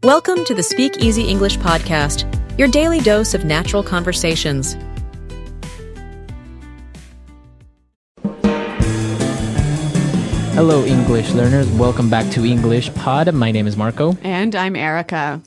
Welcome to the SpeakEasy English podcast, your daily dose of natural conversations. Hello, English learners. Welcome back to English Pod. My name is Marco. And I'm Erica.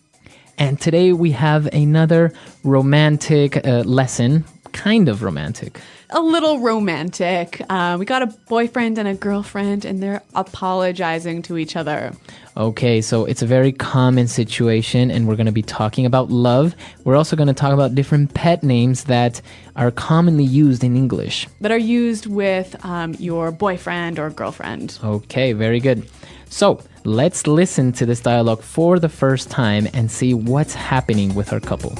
And today we have another romantic lesson. Kind of romantic. A little romantic. We got a boyfriend and a girlfriend, and they're apologizing to each other. Okay, so it's a very common situation, and we're going to be talking about love. We're also going to talk about different pet names that are commonly used in English. That are used with your boyfriend or girlfriend. Okay, very good. So let's listen to this dialogue for the first time and see what's happening with our couple.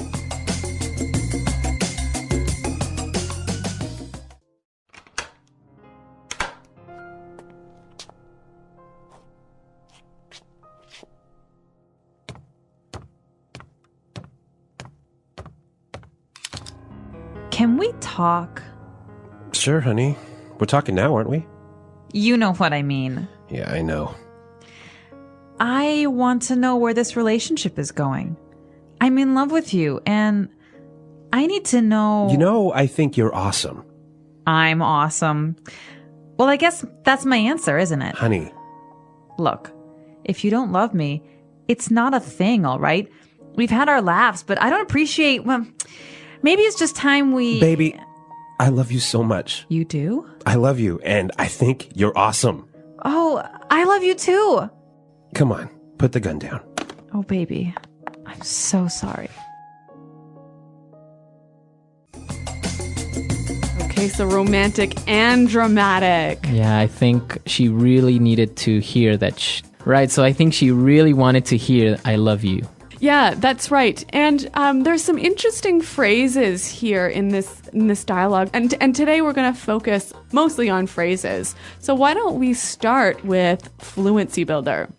Can we talk? Sure, honey. We're talking now, aren't we? You know what I mean. Yeah, I know. I want to know where this relationship is going. I'm in love with you, and I need to know... You know, I think you're awesome. I'm awesome. Well, I guess that's my answer, isn't it? Honey. Look, if you don't love me, it's not a thing, all right? We've had our laughs, but I don't appreciate... Well, maybe it's just time we... Baby, I love you so much. You do? I love you, and I think you're awesome. Oh, I love you too. Come on, put the gun down. Oh, baby, I'm so sorry. Okay, so romantic and dramatic. Yeah, I think she really needed to hear that. Right, so I think she really wanted to hear, I love you. Yeah, that's right. And there's some interesting phrases here in this dialogue. And today we're going to focus mostly on phrases. So why don't we start with Fluency Builder?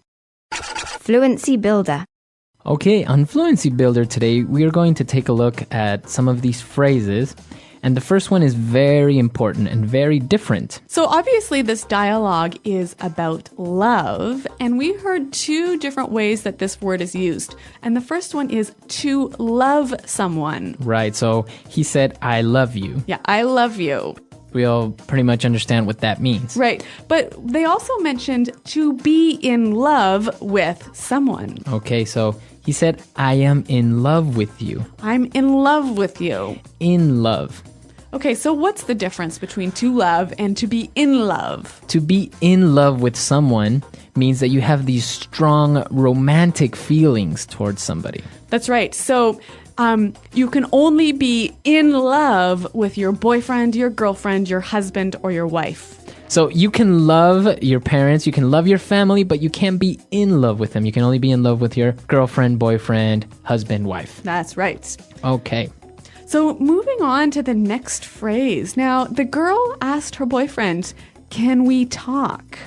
Fluency Builder. Okay, on Fluency Builder today, we are going to take a look at some of these phrases. And the first one is very important and very different. So obviously this dialogue is about love, and we heard two different ways that this word is used. And the first one is to love someone. Right, so he said, I love you. Yeah, I love you. We all pretty much understand what that means. Right, but they also mentioned to be in love with someone. Okay, so he said, I am in love with you. I'm in love with you. In love. Okay, so what's the difference between to love and to be in love? To be in love with someone means that you have these strong romantic feelings towards somebody. That's right. So you can only be in love with your boyfriend, your girlfriend, your husband, or your wife. So you can love your parents, you can love your family, but you can't be in love with them. You can only be in love with your girlfriend, boyfriend, husband, wife. That's right. Okay. So moving on to the next phrase. Now, the girl asked her boyfriend, can we talk?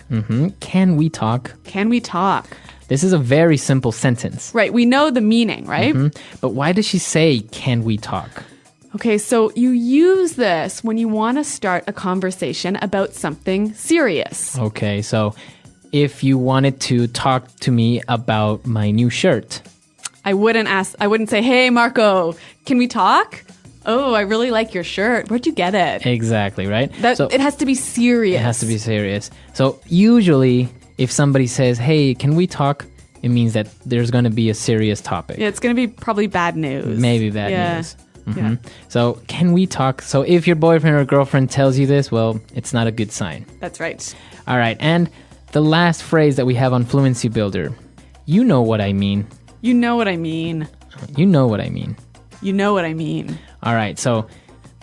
Can we talk? Can we talk? This is a very simple sentence. Right, we know the meaning, right? But why does she say, can we talk? Okay, so you use this when you want to start a conversation about something serious. Okay, so if you wanted to talk to me about my new shirt. I wouldn't say, hey, Marco, can we talk? Oh, I really like your shirt. Where'd you get it? Exactly, right? It has to be serious. It has to be serious. So usually, if somebody says, hey, can we talk? It means that there's going to be a serious topic. Yeah, it's going to be probably bad news. Maybe bad news. Yeah. So, can we talk? So, if your boyfriend or girlfriend tells you this, well, it's not a good sign. That's right. All right, and the last phrase that we have on Fluency Builder. You know what I mean. You know what I mean. You know what I mean. You know what I mean. All right, so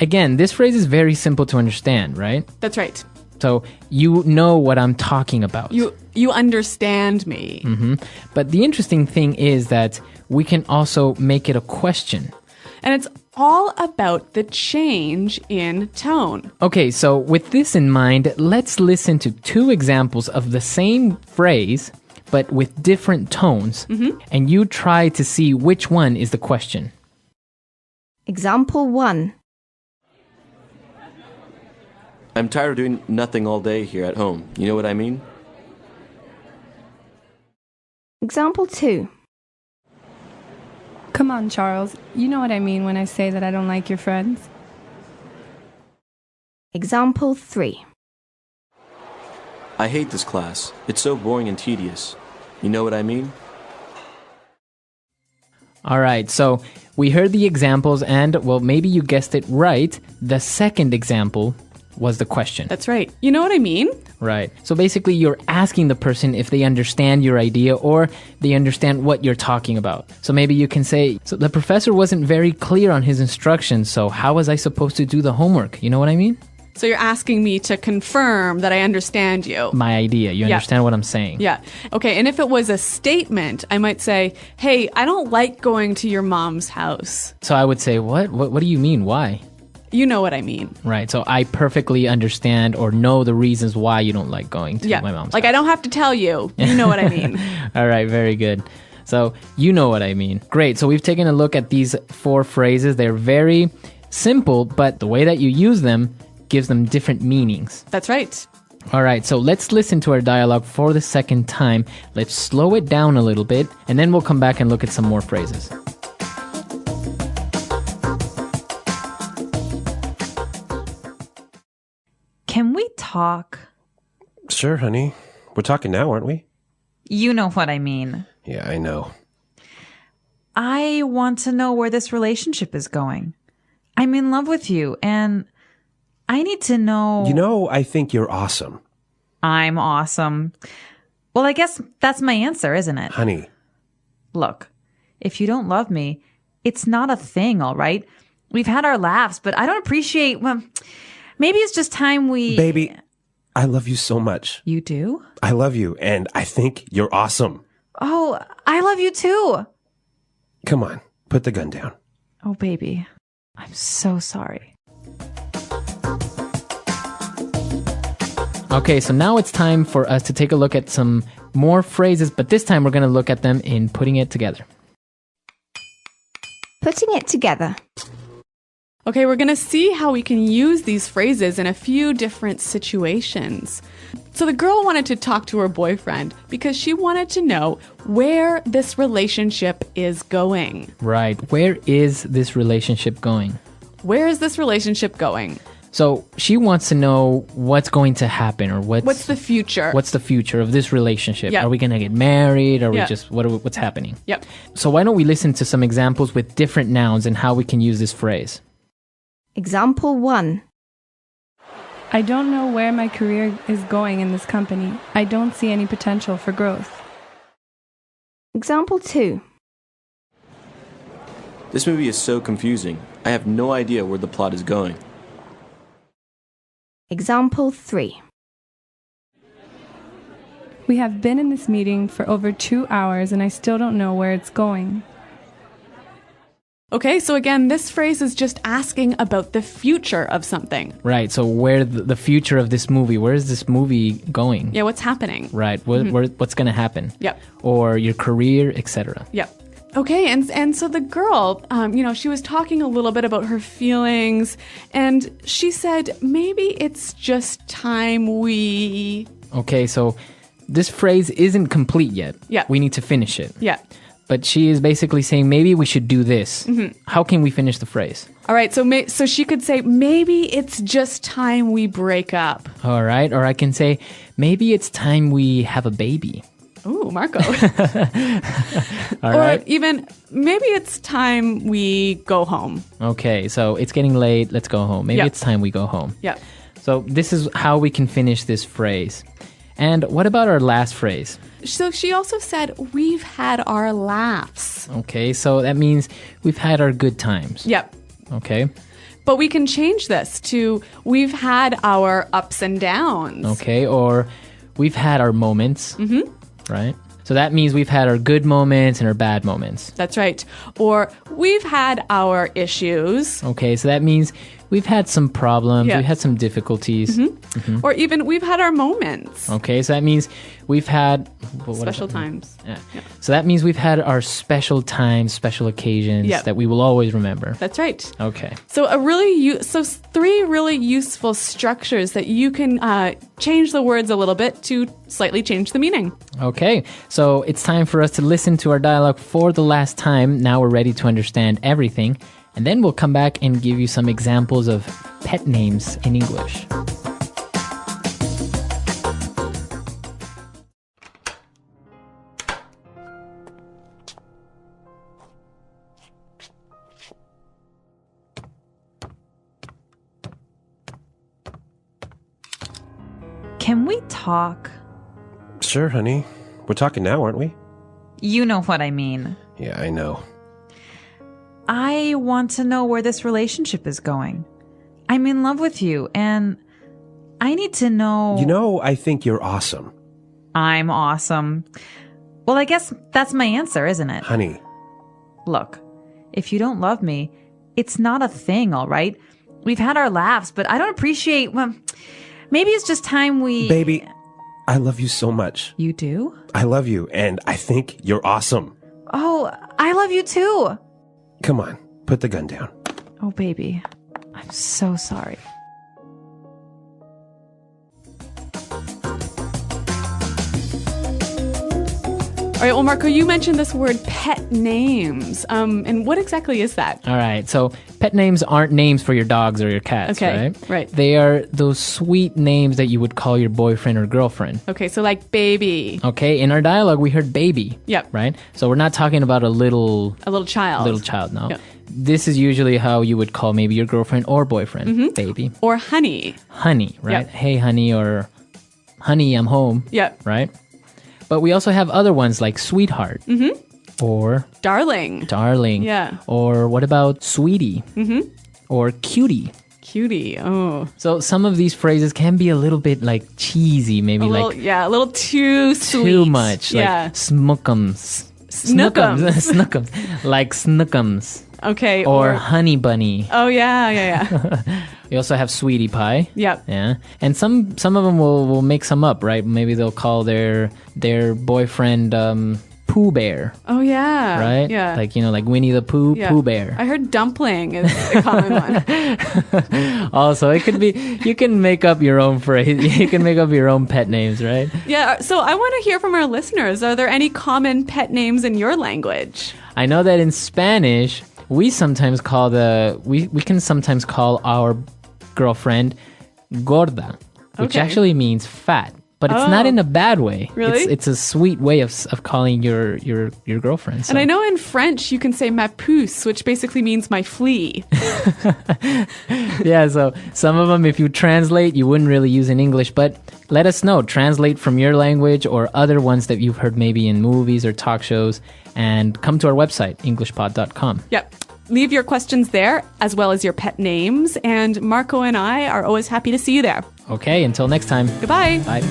again, this phrase is very simple to understand, right? That's right. So you know what I'm talking about. You understand me. But the interesting thing is that we can also make it a question. And it's all about the change in tone. Okay, so with this in mind, let's listen to two examples of the same phrase, but with different tones. And you try to see which one is the question. Example 1. I'm tired of doing nothing all day here at home. You know what I mean? Example 2. Come on, Charles. You know what I mean when I say that I don't like your friends. Example 3. I hate this class. It's so boring and tedious. You know what I mean? All right, so we heard the examples and, well, maybe you guessed it right. The second example was the question. That's right. You know what I mean? Right. So basically, you're asking the person if they understand your idea or they understand what you're talking about. So maybe you can say, so the professor wasn't very clear on his instructions, so how was I supposed to do the homework? You know what I mean? So you're asking me to confirm that I understand you. My idea. You Yeah. understand what I'm saying? Yeah. Okay, and if it was a statement, I might say, hey, I don't like going to your mom's house. So I would say, what? What do you mean? Why? You know what I mean. Right. So I perfectly understand or know the reasons why you don't like going to my mom's Like, house. I don't have to tell you. You know what I mean. All right, very good. So you know what I mean. Great. So we've taken a look at these 4 phrases. They're very simple, but the way that you use them gives them different meanings. That's right. All right, so let's listen to our dialogue for the second time. Let's slow it down a little bit, and then we'll come back and look at some more phrases. Can we talk? Sure, honey. We're talking now, aren't we? You know what I mean. Yeah, I know. I want to know where this relationship is going. I'm in love with you, and I need to know... You know, I think you're awesome. I'm awesome. Well, I guess that's my answer, isn't it? Honey. Look, if you don't love me, it's not a thing, all right? We've had our laughs, but I don't appreciate... Well, maybe it's just time we... Baby, I love you so much. You do? I love you, and I think you're awesome. Oh, I love you too. Come on, put the gun down. Oh, baby. I'm so sorry. Okay, so now it's time for us to take a look at some more phrases, but this time we're going to look at them in putting it together. Putting it together. Okay, we're going to see how we can use these phrases in a few different situations. So the girl wanted to talk to her boyfriend because she wanted to know where this relationship is going. Right. Where is this relationship going? Where is this relationship going? So she wants to know what's going to happen or What's the future? What's the future of this relationship? Yeah. Are we going to get married? Are Yeah. we just what's happening? Yep. So why don't we listen to some examples with different nouns and how we can use this phrase? Example 1. I don't know where my career is going in this company. I don't see any potential for growth. Example 2. This movie is so confusing. I have no idea where the plot is going. Example 3. We have been in this meeting for over 2 hours and I still don't know where it's going. Okay, so again, this phrase is just asking about the future of something. Right. So where the future of this movie? Where is this movie going? Yeah, what's happening? Right. What's going to happen? Yep. Or your career, etc. Yep. Okay, and so the girl, she was talking a little bit about her feelings, and she said, maybe it's just time we... Okay, so this phrase isn't complete yet. Yeah. We need to finish it. Yeah. But she is basically saying, maybe we should do this. Mm-hmm. How can we finish the phrase? All right, so she could say, maybe it's just time we break up. All right, or I can say, maybe it's time we have a baby. Ooh, Marco. All or right. even, maybe it's time we go home. Okay, so it's getting late, let's go home. Maybe Yeah. it's time we go home. Yeah. So this is how we can finish this phrase. And what about our last phrase? So she also said, we've had our laughs. Okay, so that means we've had our good times. Yep. Okay. But we can change this to, we've had our ups and downs. Okay, or we've had our moments. Mm-hmm. Right? So that means we've had our good moments and our bad moments. That's right. Or we've had our issues. Okay, so that means we've had some problems. Yeah. We've had some difficulties. Or even we've had our moments. Okay, so that means we've had what Special does that mean? times. Yeah. So that means we've had our special times, special occasions Yep. that we will always remember. That's right. Okay. So three really useful structures that you can change the words a little bit to slightly change the meaning. Okay, so it's time for us to listen to our dialogue for the last time. Now we're ready to understand everything. And then we'll come back and give you some examples of pet names in English. Can we talk? Sure, honey. We're talking now, aren't we? You know what I mean. Yeah, I know. I want to know where this relationship is going. I'm in love with you, and I need to know... You know, I think you're awesome. I'm awesome. Well, I guess that's my answer, isn't it? Honey. Look, if you don't love me, it's not a thing, all right? We've had our laughs, but I don't appreciate... Well, maybe it's just time we... Baby, I love you so much. You do? I love you, and I think you're awesome. Oh, I love you too. Come on, put the gun down. Oh, baby. I'm so sorry. All right, well, Marco, you mentioned this word pet names. And what exactly is that? All right, so pet names aren't names for your dogs or your cats, Okay, right? right. They are those sweet names that you would call your boyfriend or girlfriend. Okay, so like baby, Okay, in our dialogue, we heard baby. Yep. Right? So we're not talking about a little a little child. no. Yep. This is usually how you would call maybe your girlfriend or boyfriend, baby. Or honey. Honey, right? Yep. Hey, honey, or honey, I'm home. Yep. Right? But we also have other ones like sweetheart or Darling. darling. Yeah. Or what about sweetie? Or cutie. Cutie. Oh. So some of these phrases can be a little bit like cheesy, maybe A little, like yeah, a little too sweet. too much. Yeah. Like smookums. Snookums. Snookums. Like snookums. Okay. Or honey bunny. Oh, yeah. We also have sweetie pie. Yep. Yeah. And some of them will make some up, right? Maybe they'll call their boyfriend Pooh Bear, Oh, yeah. right? Yeah. Like, like Winnie the Pooh, Yeah. Pooh Bear. I heard dumpling is a common one. Also, it could be, you can make up your own phrase. You can make up your own pet names, right? Yeah. So I want to hear from our listeners. Are there any common pet names in your language? I know that in Spanish, we sometimes call we can sometimes call our girlfriend gorda, which Okay. actually means fat, but it's not Oh. in a bad way. Really? It's a sweet way of calling your girlfriend. So. And I know in French you can say ma puce, which basically means my flea. Yeah, so some of them, if you translate, you wouldn't really use in English, but let us know. Translate from your language or other ones that you've heard maybe in movies or talk shows, and come to our website, englishpod.com. Yep. Leave your questions there, as well as your pet names, and Marco and I are always happy to see you there. Okay, until next time. Goodbye. Bye.